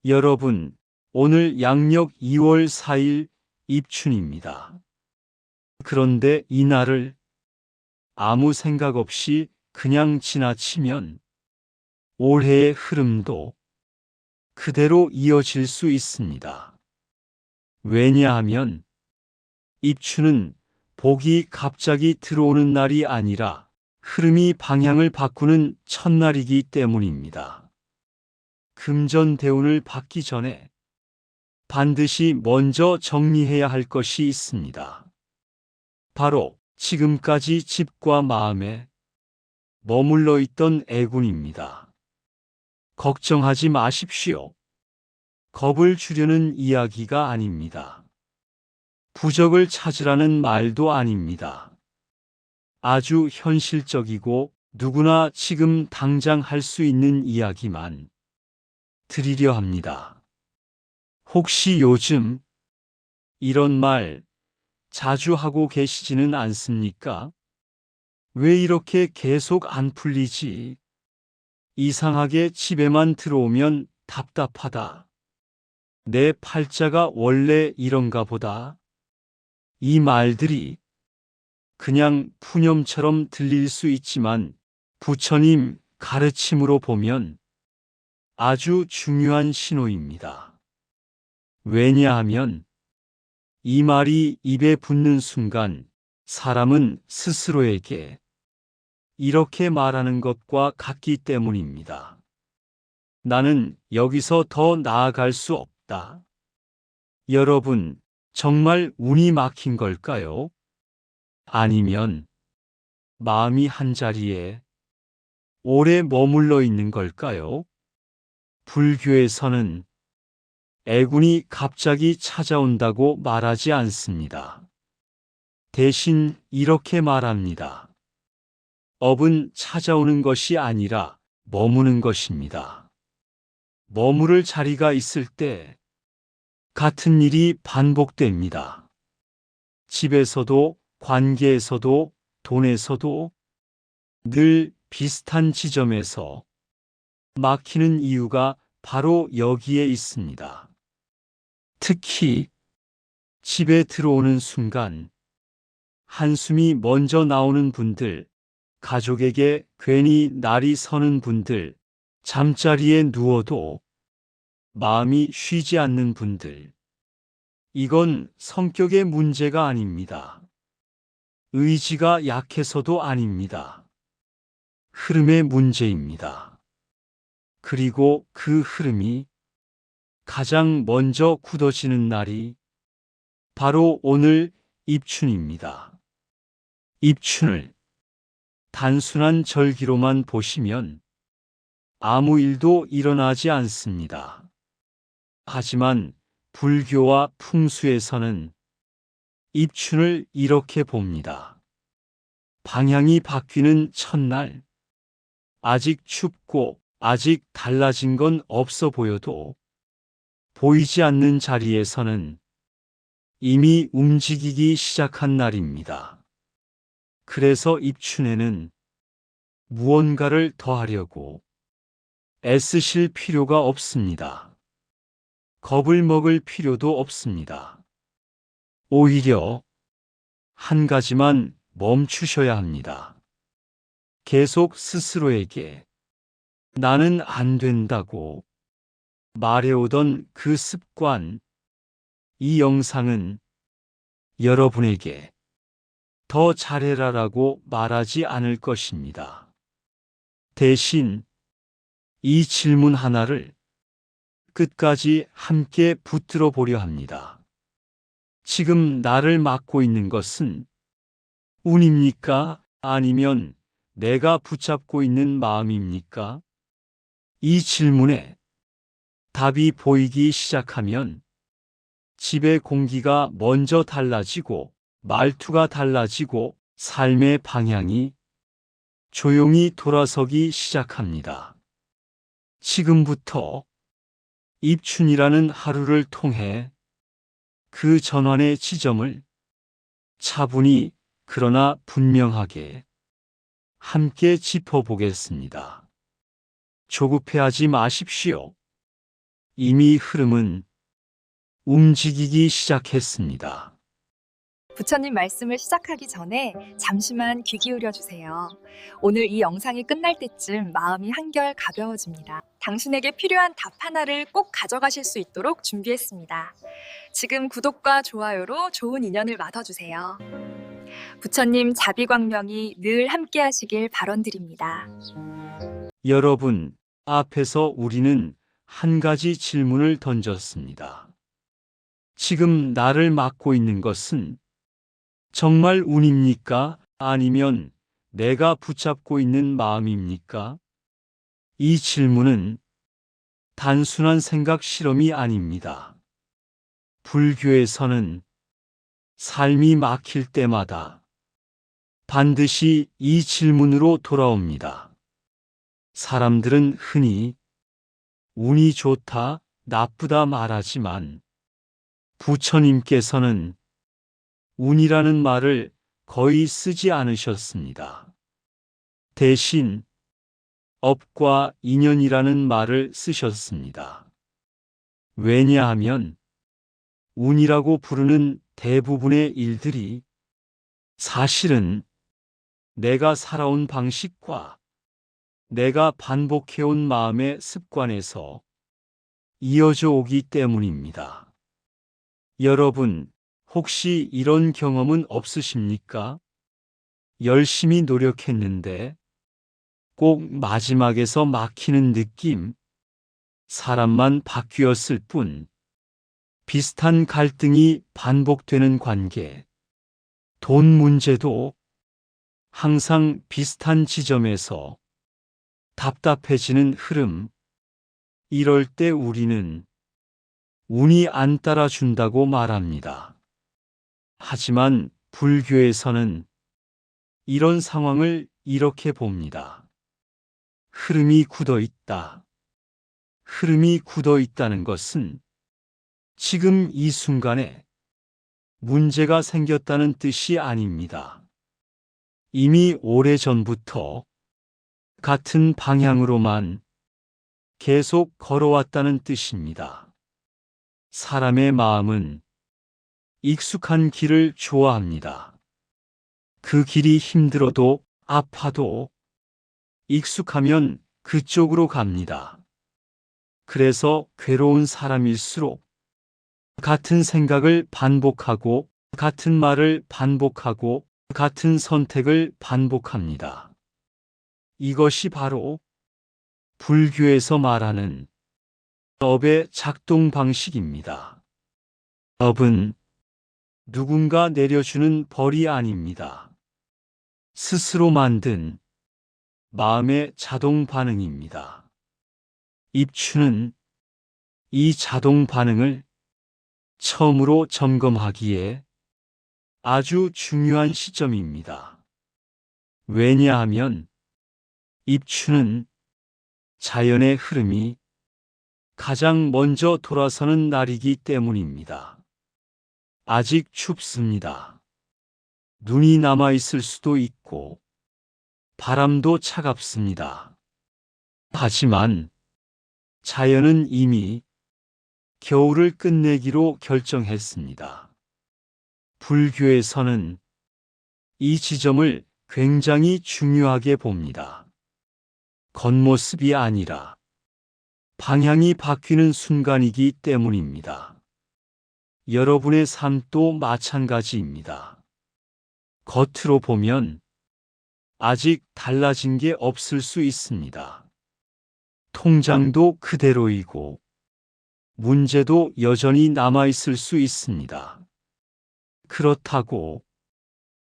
여러분, 오늘 양력 2월 4일 입춘입니다. 그런데 이 날을 아무 생각 없이 그냥 지나치면 올해의 흐름도 그대로 이어질 수 있습니다. 왜냐하면 입춘은 복이 갑자기 들어오는 날이 아니라 흐름이 방향을 바꾸는 첫날이기 때문입니다. 금전대운을 받기 전에 반드시 먼저 정리해야 할 것이 있습니다. 바로 지금까지 집과 마음에 머물러 있던 애군입니다. 걱정하지 마십시오. 겁을 주려는 이야기가 아닙니다. 부적을 찾으라는 말도 아닙니다. 아주 현실적이고 누구나 지금 당장 할 수 있는 이야기만 드리려 합니다. 혹시 요즘 이런 말 자주 하고 계시지는 않습니까? 왜 이렇게 계속 안 풀리지? 이상하게 집에만 들어오면 답답하다. 내 팔자가 원래 이런가 보다. 이 말들이 그냥 푸념처럼 들릴 수 있지만 부처님 가르침으로 보면 아주 중요한 신호입니다. 왜냐하면 이 말이 입에 붙는 순간 사람은 스스로에게 이렇게 말하는 것과 같기 때문입니다. 나는 여기서 더 나아갈 수 없다. 여러분, 정말 운이 막힌 걸까요? 아니면 마음이 한자리에 오래 머물러 있는 걸까요? 불교에서는 애군이 갑자기 찾아온다고 말하지 않습니다. 대신 이렇게 말합니다. 업은 찾아오는 것이 아니라 머무는 것입니다. 머무를 자리가 있을 때 같은 일이 반복됩니다. 집에서도, 관계에서도, 돈에서도 늘 비슷한 지점에서 막히는 이유가 바로 여기에 있습니다. 특히 집에 들어오는 순간 한숨이 먼저 나오는 분들, 가족에게 괜히 날이 서는 분들, 잠자리에 누워도 마음이 쉬지 않는 분들. 이건 성격의 문제가 아닙니다. 의지가 약해서도 아닙니다. 흐름의 문제입니다. 그리고 그 흐름이 가장 먼저 굳어지는 날이 바로 오늘 입춘입니다. 입춘을 단순한 절기로만 보시면 아무 일도 일어나지 않습니다. 하지만 불교와 풍수에서는 입춘을 이렇게 봅니다. 방향이 바뀌는 첫날, 아직 춥고 아직 달라진 건 없어 보여도 보이지 않는 자리에서는 이미 움직이기 시작한 날입니다. 그래서 입춘에는 무언가를 더하려고 애쓰실 필요가 없습니다. 겁을 먹을 필요도 없습니다. 오히려 한 가지만 멈추셔야 합니다. 계속 스스로에게 나는 안 된다고 말해오던 그 습관, 이 영상은 여러분에게 더 잘해라라고 말하지 않을 것입니다. 대신 이 질문 하나를 끝까지 함께 붙들어 보려 합니다. 지금 나를 막고 있는 것은 운입니까? 아니면 내가 붙잡고 있는 마음입니까? 이 질문에 답이 보이기 시작하면 집의 공기가 먼저 달라지고 말투가 달라지고 삶의 방향이 조용히 돌아서기 시작합니다. 지금부터 입춘이라는 하루를 통해 그 전환의 지점을 차분히 그러나 분명하게 함께 짚어보겠습니다. 조급해하지 마십시오. 이미 흐름은 움직이기 시작했습니다. 부처님 말씀을 시작하기 전에 잠시만 귀 기울여 주세요. 오늘 이 영상이 끝날 때쯤 마음이 한결 가벼워집니다. 당신에게 필요한 답 하나를 꼭 가져가실 수 있도록 준비했습니다. 지금 구독과 좋아요로 좋은 인연을 맡아주세요. 부처님 자비광명이 늘 함께 하시길 발언드립니다. 여러분, 앞에서 우리는 한 가지 질문을 던졌습니다. 지금 나를 맡고 있는 것은 정말 운입니까? 아니면 내가 붙잡고 있는 마음입니까? 이 질문은 단순한 생각 실험이 아닙니다. 불교에서는 삶이 막힐 때마다 반드시 이 질문으로 돌아옵니다. 사람들은 흔히 운이 좋다, 나쁘다 말하지만 부처님께서는 운이라는 말을 거의 쓰지 않으셨습니다. 대신 업과 인연이라는 말을 쓰셨습니다. 왜냐하면 운이라고 부르는 대부분의 일들이 사실은 내가 살아온 방식과 내가 반복해온 마음의 습관에서 이어져 오기 때문입니다. 여러분, 혹시 이런 경험은 없으십니까? 열심히 노력했는데 꼭 마지막에서 막히는 느낌, 사람만 바뀌었을 뿐, 비슷한 갈등이 반복되는 관계, 돈 문제도 항상 비슷한 지점에서 답답해지는 흐름, 이럴 때 우리는 운이 안 따라준다고 말합니다. 하지만 불교에서는 이런 상황을 이렇게 봅니다. 흐름이 굳어 있다. 흐름이 굳어 있다는 것은 지금 이 순간에 문제가 생겼다는 뜻이 아닙니다. 이미 오래전부터 같은 방향으로만 계속 걸어왔다는 뜻입니다. 사람의 마음은 익숙한 길을 좋아합니다. 그 길이 힘들어도 아파도 익숙하면 그쪽으로 갑니다. 그래서 괴로운 사람일수록 같은 생각을 반복하고 같은 말을 반복하고 같은 선택을 반복합니다. 이것이 바로 불교에서 말하는 업의 작동 방식입니다. 업은 누군가 내려주는 벌이 아닙니다. 스스로 만든 마음의 자동 반응입니다. 입추는 이 자동 반응을 처음으로 점검하기에 아주 중요한 시점입니다. 왜냐하면 입추는 자연의 흐름이 가장 먼저 돌아서는 날이기 때문입니다. 아직 춥습니다. 눈이 남아있을 수도 있고 바람도 차갑습니다. 하지만 자연은 이미 겨울을 끝내기로 결정했습니다. 불교에서는 이 지점을 굉장히 중요하게 봅니다. 겉모습이 아니라 방향이 바뀌는 순간이기 때문입니다. 여러분의 삶도 마찬가지입니다. 겉으로 보면 아직 달라진 게 없을 수 있습니다. 통장도 그대로이고 문제도 여전히 남아있을 수 있습니다. 그렇다고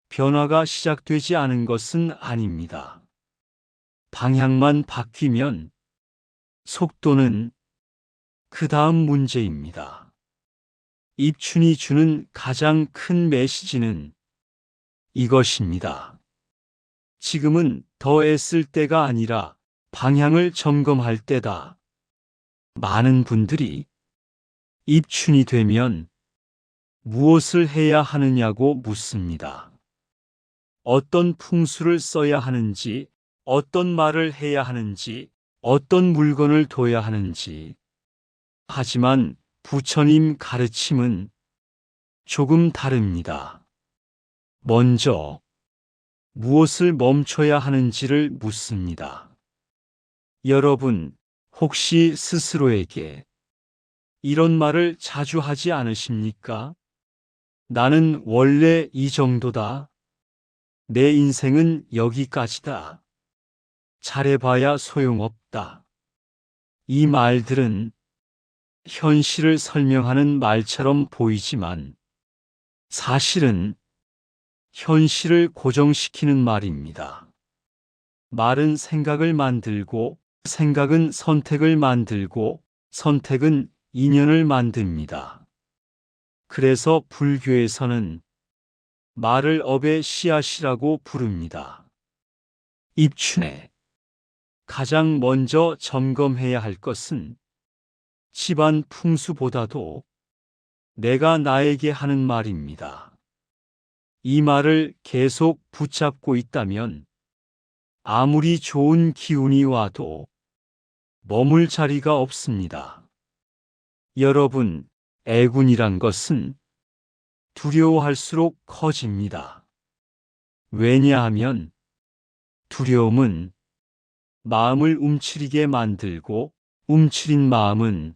변화가 시작되지 않은 것은 아닙니다. 방향만 바뀌면 속도는 그 다음 문제입니다. 입춘이 주는 가장 큰 메시지는 이것입니다. 지금은 더 애쓸 때가 아니라 방향을 점검할 때다. 많은 분들이 입춘이 되면 무엇을 해야 하느냐고 묻습니다. 어떤 풍수를 써야 하는지, 어떤 말을 해야 하는지, 어떤 물건을 둬야 하는지. 하지만 부처님 가르침은 조금 다릅니다. 먼저 무엇을 멈춰야 하는지를 묻습니다. 여러분, 혹시 스스로에게 이런 말을 자주 하지 않으십니까? 나는 원래 이 정도다. 내 인생은 여기까지다. 잘해봐야 소용없다. 이 말들은 현실을 설명하는 말처럼 보이지만 사실은 현실을 고정시키는 말입니다. 말은 생각을 만들고 생각은 선택을 만들고 선택은 인연을 만듭니다. 그래서 불교에서는 말을 업의 씨앗이라고 부릅니다. 입춘에 가장 먼저 점검해야 할 것은 집안 풍수보다도 내가 나에게 하는 말입니다. 이 말을 계속 붙잡고 있다면 아무리 좋은 기운이 와도 머물 자리가 없습니다. 여러분, 애군이란 것은 두려워할수록 커집니다. 왜냐하면 두려움은 마음을 움츠리게 만들고 움츠린 마음은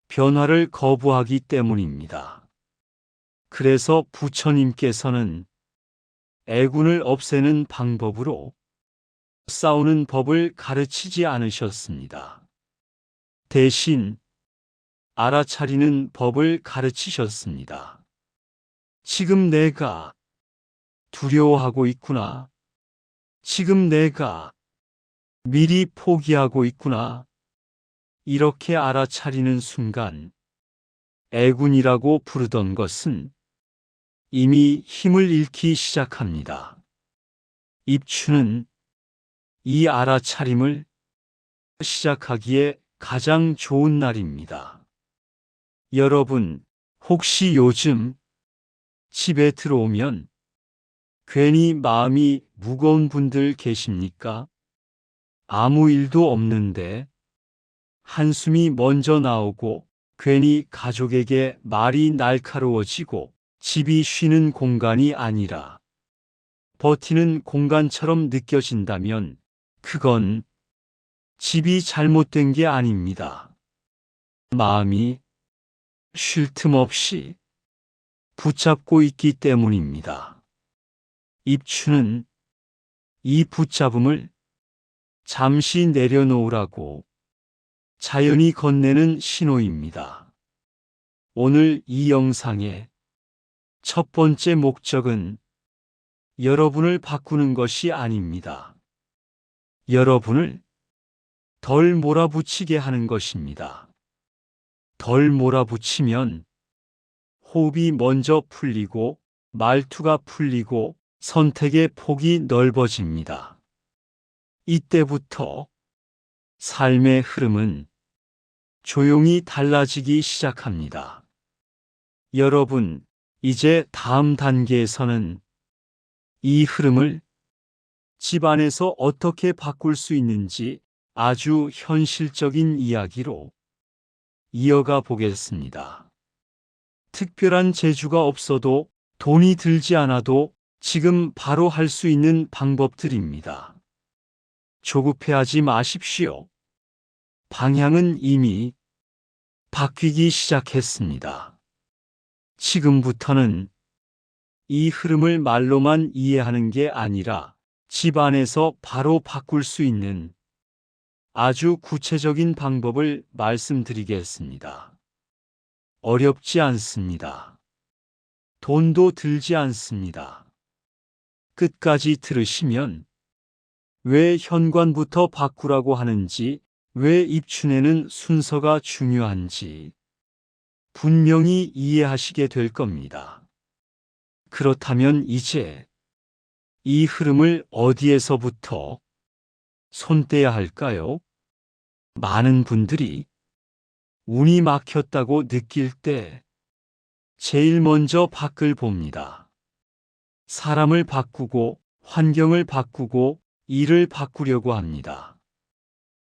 변화를 거부하기 때문입니다. 그래서 부처님께서는 애군을 없애는 방법으로 싸우는 법을 가르치지 않으셨습니다. 대신 알아차리는 법을 가르치셨습니다. 지금 내가 두려워하고 있구나. 지금 내가 미리 포기하고 있구나. 이렇게 알아차리는 순간 애군이라고 부르던 것은 이미 힘을 잃기 시작합니다. 입추는 이 알아차림을 시작하기에 가장 좋은 날입니다. 여러분, 혹시 요즘 집에 들어오면 괜히 마음이 무거운 분들 계십니까? 아무 일도 없는데 한숨이 먼저 나오고 괜히 가족에게 말이 날카로워지고 집이 쉬는 공간이 아니라 버티는 공간처럼 느껴진다면 그건 집이 잘못된 게 아닙니다. 마음이 쉴 틈 없이 붙잡고 있기 때문입니다. 입추는 이 붙잡음을 잠시 내려놓으라고 자연히 건네는 신호입니다. 오늘 이 영상의 첫 번째 목적은 여러분을 바꾸는 것이 아닙니다. 여러분을 덜 몰아붙이게 하는 것입니다. 덜 몰아붙이면 호흡이 먼저 풀리고 말투가 풀리고 선택의 폭이 넓어집니다. 이때부터 삶의 흐름은 조용히 달라지기 시작합니다. 여러분, 이제 다음 단계에서는 이 흐름을 집안에서 어떻게 바꿀 수 있는지 아주 현실적인 이야기로 이어가 보겠습니다. 특별한 재주가 없어도 돈이 들지 않아도 지금 바로 할 수 있는 방법들입니다. 조급해하지 마십시오. 방향은 이미 바뀌기 시작했습니다. 지금부터는 이 흐름을 말로만 이해하는 게 아니라 집안에서 바로 바꿀 수 있는 아주 구체적인 방법을 말씀드리겠습니다. 어렵지 않습니다. 돈도 들지 않습니다. 끝까지 들으시면 왜 현관부터 바꾸라고 하는지, 왜 입춘에는 순서가 중요한지 분명히 이해하시게 될 겁니다. 그렇다면 이제 이 흐름을 어디에서부터 손떼야 할까요? 많은 분들이 운이 막혔다고 느낄 때 제일 먼저 밖을 봅니다. 사람을 바꾸고 환경을 바꾸고 일을 바꾸려고 합니다.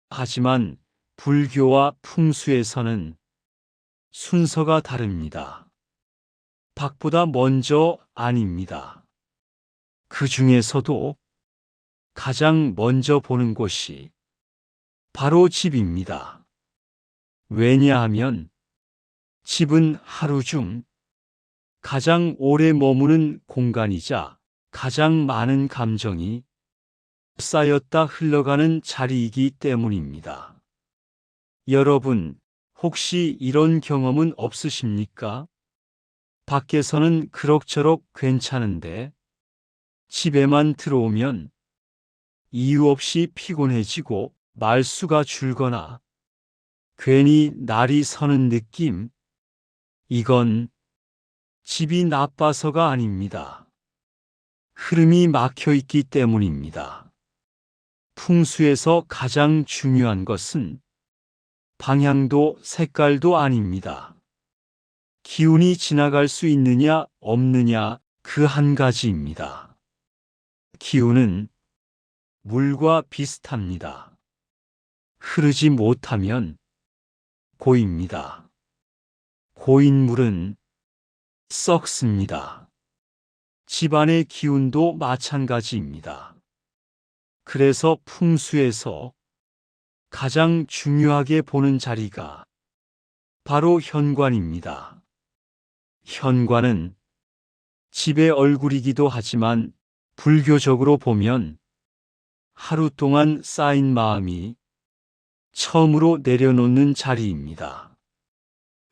하지만 불교와 풍수에서는 순서가 다릅니다. 박보다 먼저 아닙니다. 그 중에서도 가장 먼저 보는 곳이 바로 집입니다. 왜냐하면 집은 하루 중 가장 오래 머무는 공간이자 가장 많은 감정이 쌓였다 흘러가는 자리이기 때문입니다. 여러분, 혹시 이런 경험은 없으십니까? 밖에서는 그럭저럭 괜찮은데 집에만 들어오면 이유 없이 피곤해지고 말수가 줄거나 괜히 날이 서는 느낌. 이건 집이 나빠서가 아닙니다. 흐름이 막혀 있기 때문입니다. 풍수에서 가장 중요한 것은 방향도 색깔도 아닙니다. 기운이 지나갈 수 있느냐 없느냐 그 한 가지입니다. 기운은 물과 비슷합니다. 흐르지 못하면 고입니다. 고인 물은 썩습니다. 집안의 기운도 마찬가지입니다. 그래서 풍수에서 가장 중요하게 보는 자리가 바로 현관입니다. 현관은 집의 얼굴이기도 하지만 불교적으로 보면 하루 동안 쌓인 마음이 처음으로 내려놓는 자리입니다.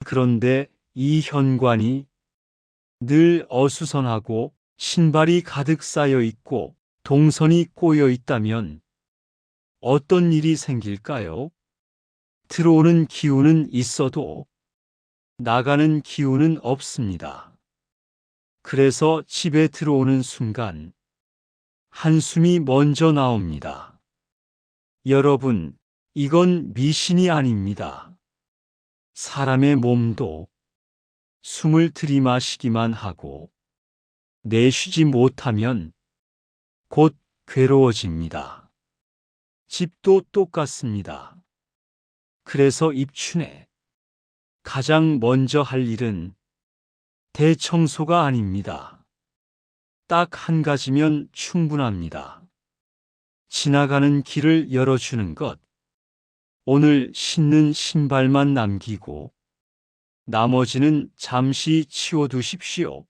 그런데 이 현관이 늘 어수선하고 신발이 가득 쌓여 있고 동선이 꼬여 있다면 어떤 일이 생길까요? 들어오는 기운은 있어도 나가는 기운은 없습니다. 그래서 집에 들어오는 순간 한숨이 먼저 나옵니다. 여러분, 이건 미신이 아닙니다. 사람의 몸도 숨을 들이마시기만 하고 내쉬지 못하면 곧 괴로워집니다. 집도 똑같습니다. 그래서 입춘에 가장 먼저 할 일은 대청소가 아닙니다. 딱 한 가지면 충분합니다. 지나가는 길을 열어주는 것. 오늘 신는 신발만 남기고 나머지는 잠시 치워두십시오.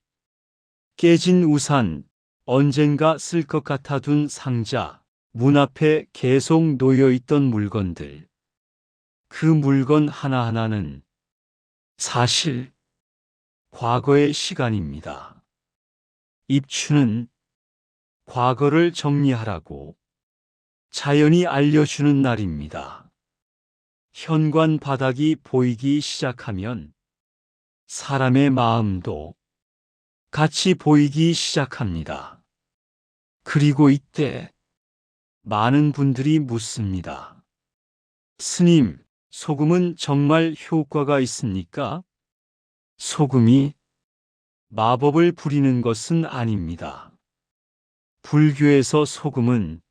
깨진 우산, 언젠가 쓸 것 같아 둔 상자, 문 앞에 계속 놓여있던 물건들. 그 물건 하나하나는 사실 과거의 시간입니다. 입춘은 과거를 정리하라고 자연이 알려주는 날입니다. 현관 바닥이 보이기 시작하면 사람의 마음도 같이 보이기 시작합니다. 그리고 이때 많은 분들이 묻습니다. 스님, 소금은 정말 효과가 있습니까? 소금이 마법을 부리는 것은 아닙니다. 불교에서 소금은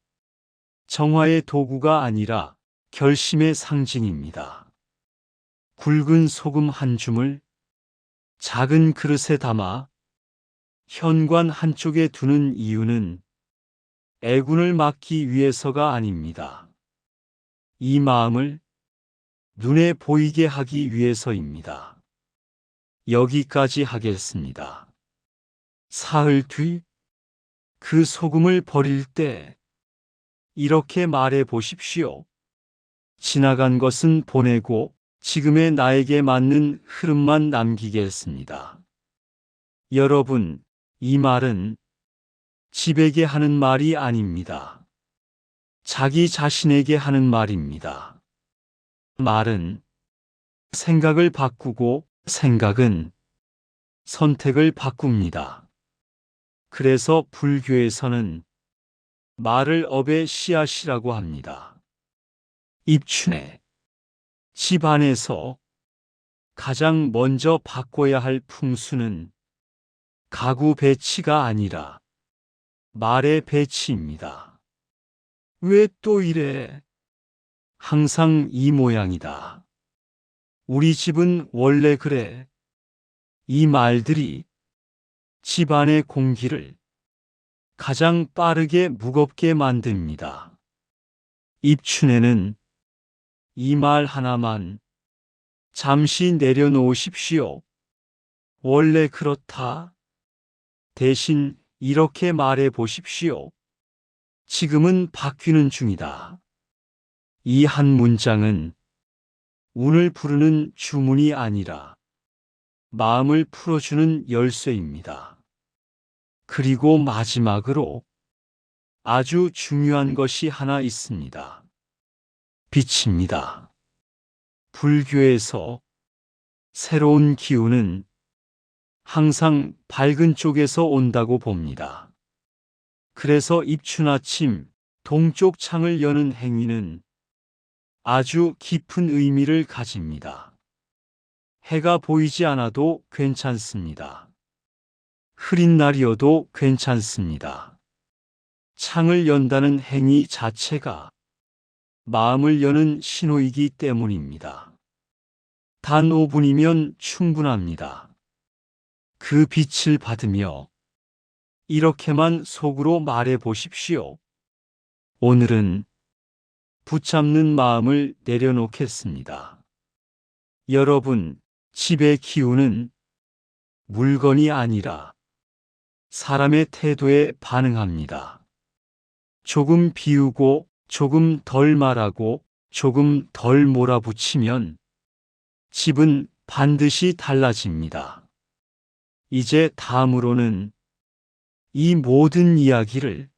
정화의 도구가 아니라 결심의 상징입니다. 굵은 소금 한 줌을 작은 그릇에 담아 현관 한쪽에 두는 이유는 애군을 막기 위해서가 아닙니다. 이 마음을 눈에 보이게 하기 위해서입니다. 여기까지 하겠습니다. 사흘 뒤 그 소금을 버릴 때 이렇게 말해 보십시오. 지나간 것은 보내고 지금의 나에게 맞는 흐름만 남기겠습니다. 여러분, 이 말은 집에게 하는 말이 아닙니다. 자기 자신에게 하는 말입니다. 말은 생각을 바꾸고 생각은 선택을 바꿉니다. 그래서 불교에서는 말을 업의 씨앗이라고 합니다. 입춘에 집 안에서 가장 먼저 바꿔야 할 풍수는 가구 배치가 아니라 말의 배치입니다. 왜 또 이래? 항상 이 모양이다. 우리 집은 원래 그래. 이 말들이 집안의 공기를 가장 빠르게 무겁게 만듭니다. 입춘에는 이 말 하나만 잠시 내려놓으십시오. 원래 그렇다. 대신 이렇게 말해 보십시오. 지금은 바뀌는 중이다. 이 한 문장은 운을 부르는 주문이 아니라 마음을 풀어주는 열쇠입니다. 그리고 마지막으로 아주 중요한 것이 하나 있습니다. 빛입니다. 불교에서 새로운 기운은 항상 밝은 쪽에서 온다고 봅니다. 그래서 입춘 아침 동쪽 창을 여는 행위는 아주 깊은 의미를 가집니다. 해가 보이지 않아도 괜찮습니다. 흐린 날이어도 괜찮습니다. 창을 연다는 행위 자체가 마음을 여는 신호이기 때문입니다. 단 5분이면 충분합니다. 그 빛을 받으며 이렇게만 속으로 말해 보십시오. 오늘은 붙잡는 마음을 내려놓겠습니다. 여러분, 집의 기운은 물건이 아니라 사람의 태도에 반응합니다. 조금 비우고, 조금 덜 말하고, 조금 덜 몰아붙이면 집은 반드시 달라집니다. 이제 다음으로는 이 모든 이야기를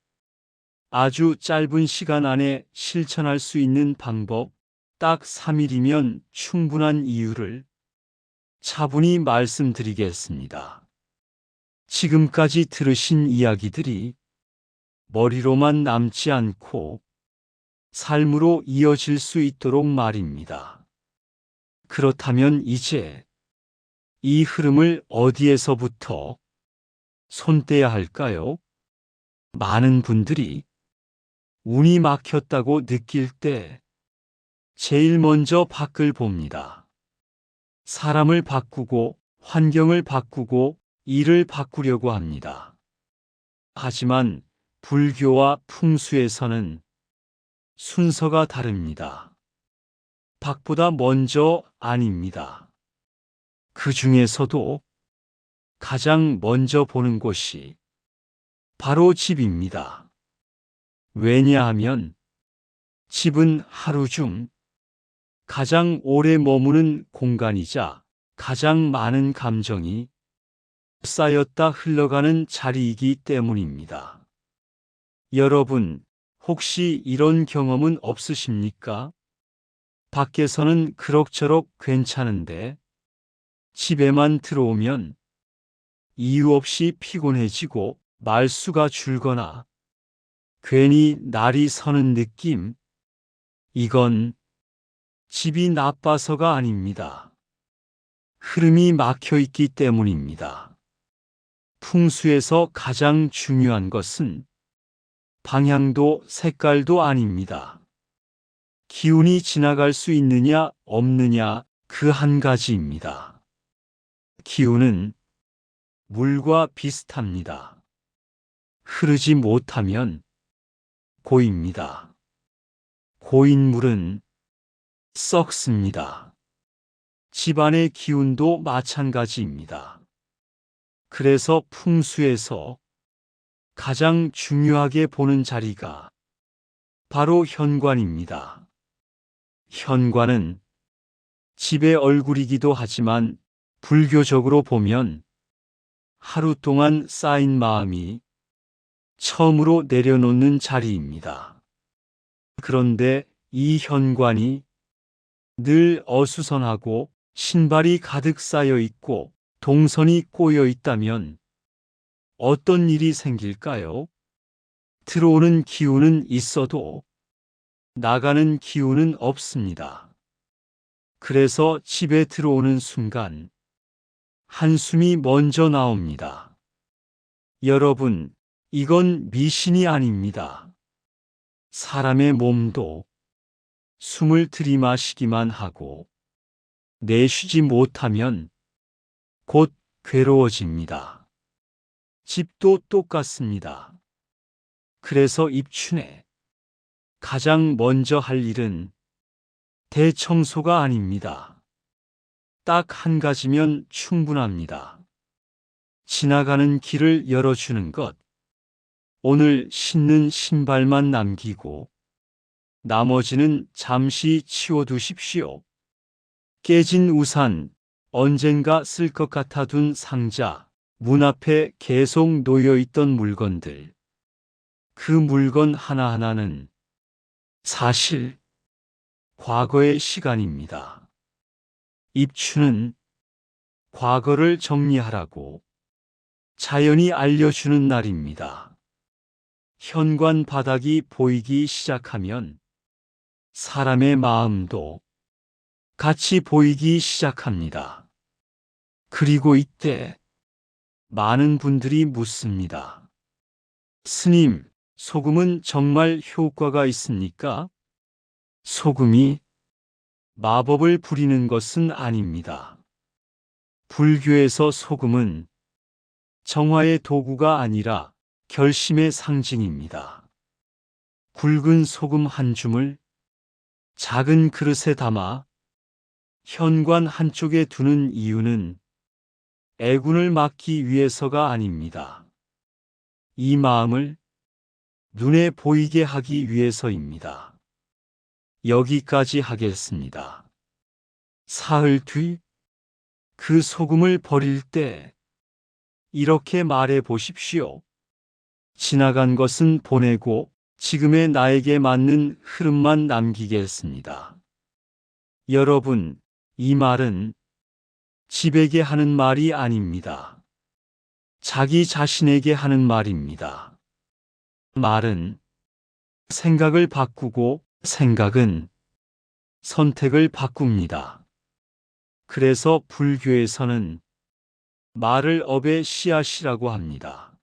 아주 짧은 시간 안에 실천할 수 있는 방법, 딱 3일이면 충분한 이유를 차분히 말씀드리겠습니다. 지금까지 들으신 이야기들이 머리로만 남지 않고 삶으로 이어질 수 있도록 말입니다. 그렇다면 이제 이 흐름을 어디에서부터 손떼야 할까요? 많은 분들이 운이 막혔다고 느낄 때 제일 먼저 밖을 봅니다. 사람을 바꾸고 환경을 바꾸고 일을 바꾸려고 합니다. 하지만 불교와 풍수에서는 순서가 다릅니다. 밖보다 먼저 아닙니다. 그 중에서도 가장 먼저 보는 곳이 바로 집입니다. 왜냐하면 집은 하루 중 가장 오래 머무는 공간이자 가장 많은 감정이 쌓였다 흘러가는 자리이기 때문입니다. 여러분, 혹시 이런 경험은 없으십니까? 밖에서는 그럭저럭 괜찮은데 집에만 들어오면 이유 없이 피곤해지고 말수가 줄거나 괜히 날이 서는 느낌. 이건 집이 나빠서가 아닙니다. 흐름이 막혀 있기 때문입니다. 풍수에서 가장 중요한 것은 방향도 색깔도 아닙니다. 기운이 지나갈 수 있느냐 없느냐 그 한 가지입니다. 기운은 물과 비슷합니다. 흐르지 못하면 고입니다. 고인 물은 썩습니다. 집안의 기운도 마찬가지입니다. 그래서 풍수에서 가장 중요하게 보는 자리가 바로 현관입니다. 현관은 집의 얼굴이기도 하지만 불교적으로 보면 하루 동안 쌓인 마음이 처음으로 내려놓는 자리입니다. 그런데 이 현관이 늘 어수선하고 신발이 가득 쌓여 있고 동선이 꼬여 있다면 어떤 일이 생길까요? 들어오는 기운은 있어도 나가는 기운은 없습니다. 그래서 집에 들어오는 순간 한숨이 먼저 나옵니다. 여러분, 이건 미신이 아닙니다. 사람의 몸도 숨을 들이마시기만 하고 내쉬지 못하면 곧 괴로워집니다. 집도 똑같습니다. 그래서 입춘에 가장 먼저 할 일은 대청소가 아닙니다. 딱 한 가지면 충분합니다. 지나가는 길을 열어주는 것. 오늘 신는 신발만 남기고 나머지는 잠시 치워두십시오. 깨진 우산, 언젠가 쓸 것 같아 둔 상자, 문 앞에 계속 놓여있던 물건들. 그 물건 하나하나는 사실 과거의 시간입니다. 입춘은 과거를 정리하라고 자연이 알려주는 날입니다. 현관 바닥이 보이기 시작하면 사람의 마음도 같이 보이기 시작합니다. 그리고 이때 많은 분들이 묻습니다. 스님, 소금은 정말 효과가 있습니까? 소금이 마법을 부리는 것은 아닙니다. 불교에서 소금은 정화의 도구가 아니라 결심의 상징입니다. 굵은 소금 한 줌을 작은 그릇에 담아 현관 한쪽에 두는 이유는 애군을 막기 위해서가 아닙니다. 이 마음을 눈에 보이게 하기 위해서입니다. 여기까지 하겠습니다. 사흘 뒤 그 소금을 버릴 때 이렇게 말해 보십시오. 지나간 것은 보내고 지금의 나에게 맞는 흐름만 남기겠습니다. 여러분, 이 말은 집에게 하는 말이 아닙니다. 자기 자신에게 하는 말입니다. 말은 생각을 바꾸고 생각은 선택을 바꿉니다. 그래서 불교에서는 말을 업의 씨앗이라고 합니다.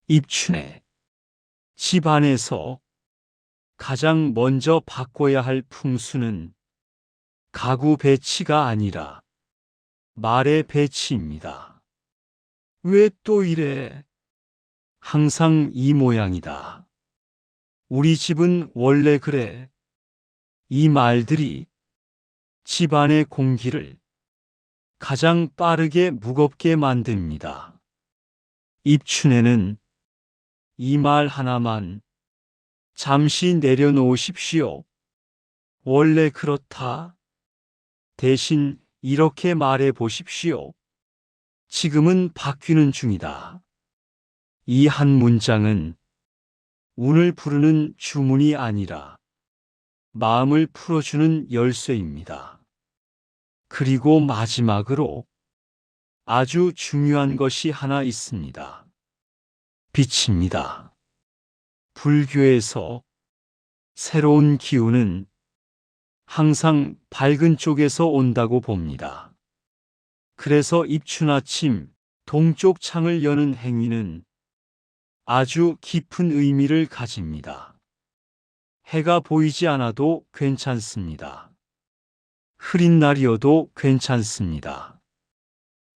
입춘에 집 안에서 가장 먼저 바꿔야 할 풍수는 가구 배치가 아니라 말의 배치입니다. 왜 또 이래? 항상 이 모양이다. 우리 집은 원래 그래. 이 말들이 집안의 공기를 가장 빠르게 무겁게 만듭니다. 입춘에는 이 말 하나만 잠시 내려놓으십시오. 원래 그렇다. 대신 이렇게 말해 보십시오. 지금은 바뀌는 중이다. 이 한 문장은 운을 부르는 주문이 아니라 마음을 풀어주는 열쇠입니다. 그리고 마지막으로 아주 중요한 것이 하나 있습니다. 빛입니다. 불교에서 새로운 기운은 항상 밝은 쪽에서 온다고 봅니다. 그래서 입춘 아침 동쪽 창을 여는 행위는 아주 깊은 의미를 가집니다. 해가 보이지 않아도 괜찮습니다. 흐린 날이어도 괜찮습니다.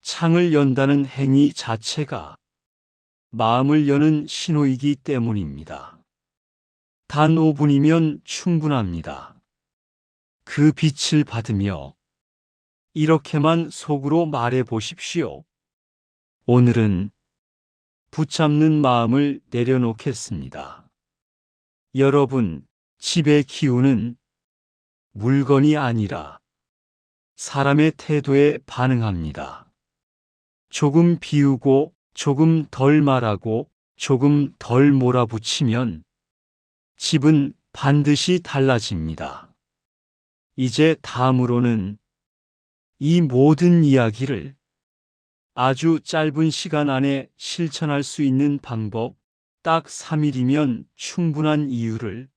창을 연다는 행위 자체가 마음을 여는 신호이기 때문입니다. 단 5분이면 충분합니다. 그 빛을 받으며 이렇게만 속으로 말해 보십시오. 오늘은 붙잡는 마음을 내려놓겠습니다. 여러분, 집의 기운은 물건이 아니라 사람의 태도에 반응합니다. 조금 비우고 조금 덜 말하고 조금 덜 몰아붙이면 집은 반드시 달라집니다. 이제 다음으로는 이 모든 이야기를 아주 짧은 시간 안에 실천할 수 있는 방법, 딱 3일이면 충분한 이유를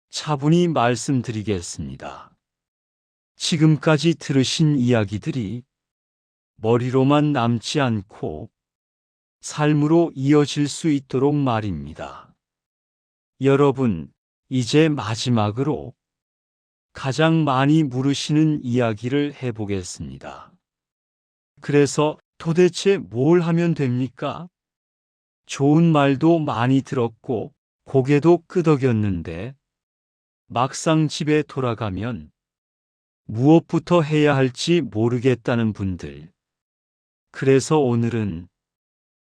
차분히 말씀드리겠습니다. 지금까지 들으신 이야기들이 머리로만 남지 않고 삶으로 이어질 수 있도록 말입니다. 여러분, 이제 마지막으로 가장 많이 물으시는 이야기를 해보겠습니다. 그래서 도대체 뭘 하면 됩니까? 좋은 말도 많이 들었고 고개도 끄덕였는데 막상 집에 돌아가면 무엇부터 해야 할지 모르겠다는 분들. 그래서 오늘은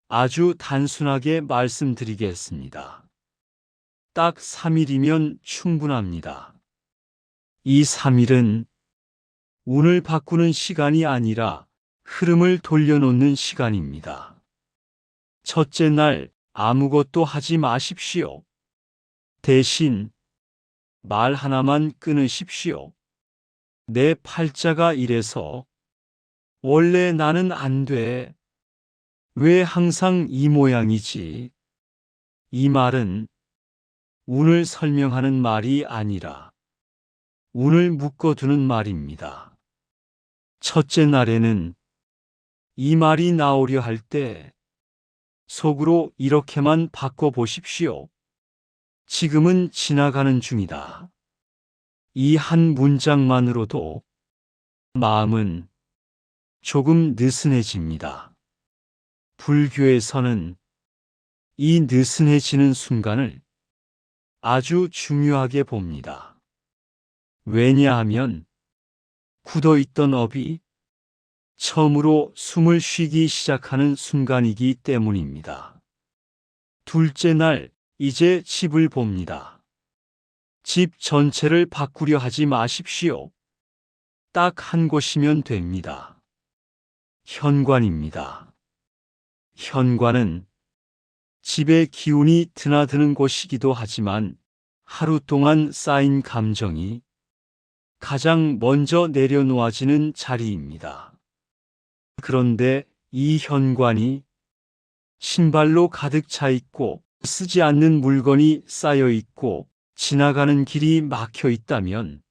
아주 단순하게 말씀드리겠습니다. 딱 3일이면 충분합니다. 이 3일은 운을 바꾸는 시간이 아니라 흐름을 돌려놓는 시간입니다. 첫째 날 아무것도 하지 마십시오. 대신 말 하나만 끊으십시오. 내 팔자가 이래서 원래 나는 안 돼. 왜 항상 이 모양이지? 이 말은 운을 설명하는 말이 아니라 운을 묶어두는 말입니다. 첫째 날에는 이 말이 나오려 할 때 속으로 이렇게만 바꿔보십시오. 지금은 지나가는 중이다. 이 한 문장만으로도 마음은 조금 느슨해집니다. 불교에서는 이 느슨해지는 순간을 아주 중요하게 봅니다. 왜냐하면 굳어있던 업이 처음으로 숨을 쉬기 시작하는 순간이기 때문입니다. 둘째 날, 이제 집을 봅니다. 집 전체를 바꾸려 하지 마십시오. 딱 한 곳이면 됩니다. 현관입니다. 현관은 집의 기운이 드나드는 곳이기도 하지만 하루 동안 쌓인 감정이 가장 먼저 내려놓아지는 자리입니다. 그런데 이 현관이 신발로 가득 차 있고 쓰지 않는 물건이 쌓여 있고 지나가는 길이 막혀 있다면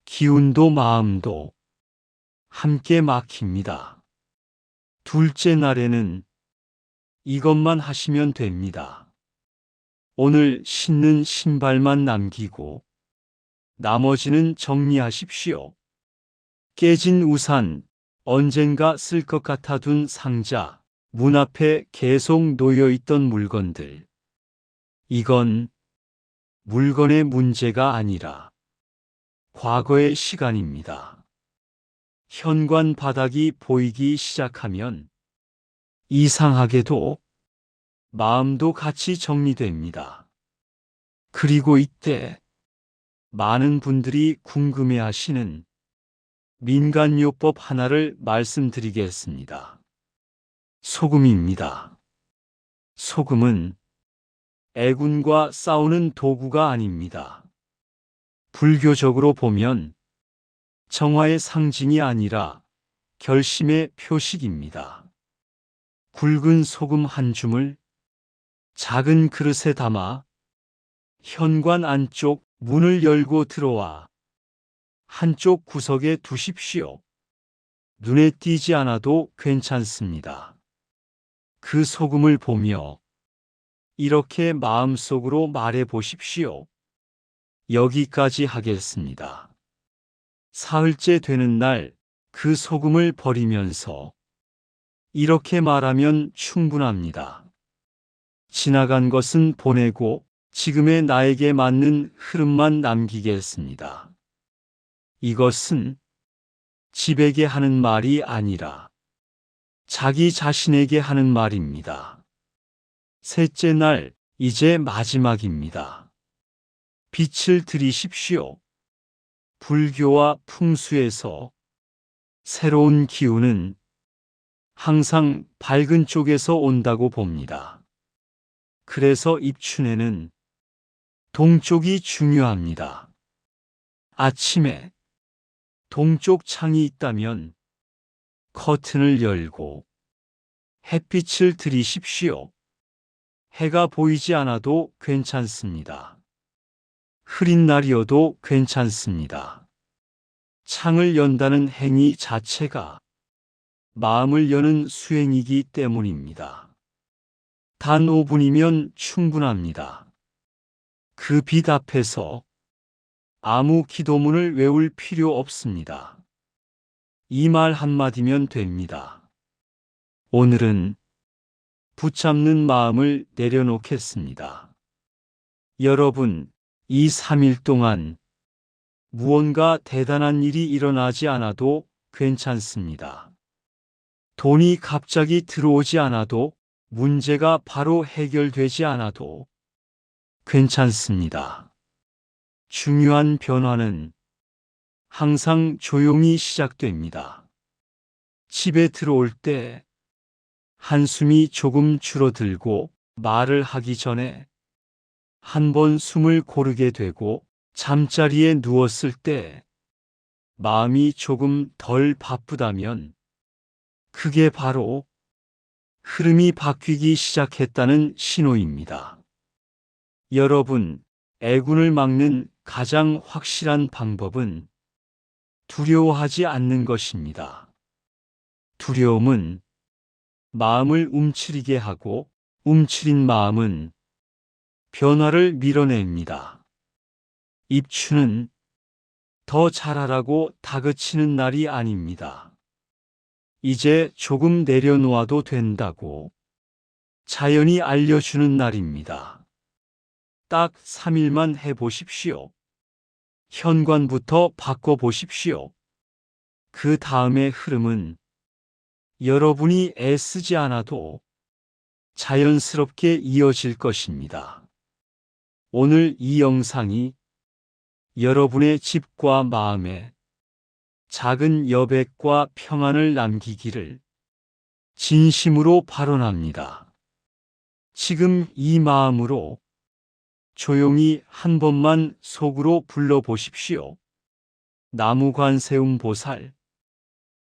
기운도 마음도 함께 막힙니다. 둘째 날에는 이것만 하시면 됩니다. 오늘 신는 신발만 남기고 나머지는 정리하십시오. 깨진 우산, 언젠가 쓸 것 같아 둔 상자, 문 앞에 계속 놓여 있던 물건들. 이건 물건의 문제가 아니라 과거의 시간입니다. 현관 바닥이 보이기 시작하면 이상하게도 마음도 같이 정리됩니다. 그리고 이때 많은 분들이 궁금해하시는 민간요법 하나를 말씀드리겠습니다. 소금입니다. 소금은 애군과 싸우는 도구가 아닙니다. 불교적으로 보면 정화의 상징이 아니라 결심의 표식입니다. 굵은 소금 한 줌을 작은 그릇에 담아 현관 안쪽 문을 열고 들어와 한쪽 구석에 두십시오. 눈에 띄지 않아도 괜찮습니다. 그 소금을 보며 이렇게 마음속으로 말해 보십시오. 여기까지 하겠습니다. 사흘째 되는 날 그 소금을 버리면서 이렇게 말하면 충분합니다. 지나간 것은 보내고 지금의 나에게 맞는 흐름만 남기겠습니다. 이것은 집에게 하는 말이 아니라 자기 자신에게 하는 말입니다. 셋째 날, 이제 마지막입니다. 빛을 들이십시오. 불교와 풍수에서 새로운 기운은 항상 밝은 쪽에서 온다고 봅니다. 그래서 입춘에는 동쪽이 중요합니다. 아침에 동쪽 창이 있다면 커튼을 열고 햇빛을 들이십시오. 해가 보이지 않아도 괜찮습니다. 흐린 날이어도 괜찮습니다. 창을 연다는 행위 자체가 마음을 여는 수행이기 때문입니다. 단 5분이면 충분합니다. 그 빛 앞에서 아무 기도문을 외울 필요 없습니다. 이 말 한마디면 됩니다. 오늘은 붙잡는 마음을 내려놓겠습니다. 여러분, 이 3일 동안 무언가 대단한 일이 일어나지 않아도 괜찮습니다. 돈이 갑자기 들어오지 않아도, 문제가 바로 해결되지 않아도 괜찮습니다. 중요한 변화는 항상 조용히 시작됩니다. 집에 들어올 때 한숨이 조금 줄어들고, 말을 하기 전에 한 번 숨을 고르게 되고, 잠자리에 누웠을 때 마음이 조금 덜 바쁘다면 그게 바로 흐름이 바뀌기 시작했다는 신호입니다. 여러분, 애군을 막는 가장 확실한 방법은 두려워하지 않는 것입니다. 두려움은 마음을 움츠리게 하고, 움츠린 마음은 변화를 밀어냅니다. 입추는 더 잘하라고 다그치는 날이 아닙니다. 이제 조금 내려놓아도 된다고 자연이 알려주는 날입니다. 딱 3일만 해보십시오. 현관부터 바꿔보십시오. 그 다음의 흐름은 여러분이 애쓰지 않아도 자연스럽게 이어질 것입니다. 오늘 이 영상이 여러분의 집과 마음에 작은 여백과 평안을 남기기를 진심으로 발언합니다. 지금 이 마음으로 조용히 한 번만 속으로 불러보십시오. 나무관세음보살,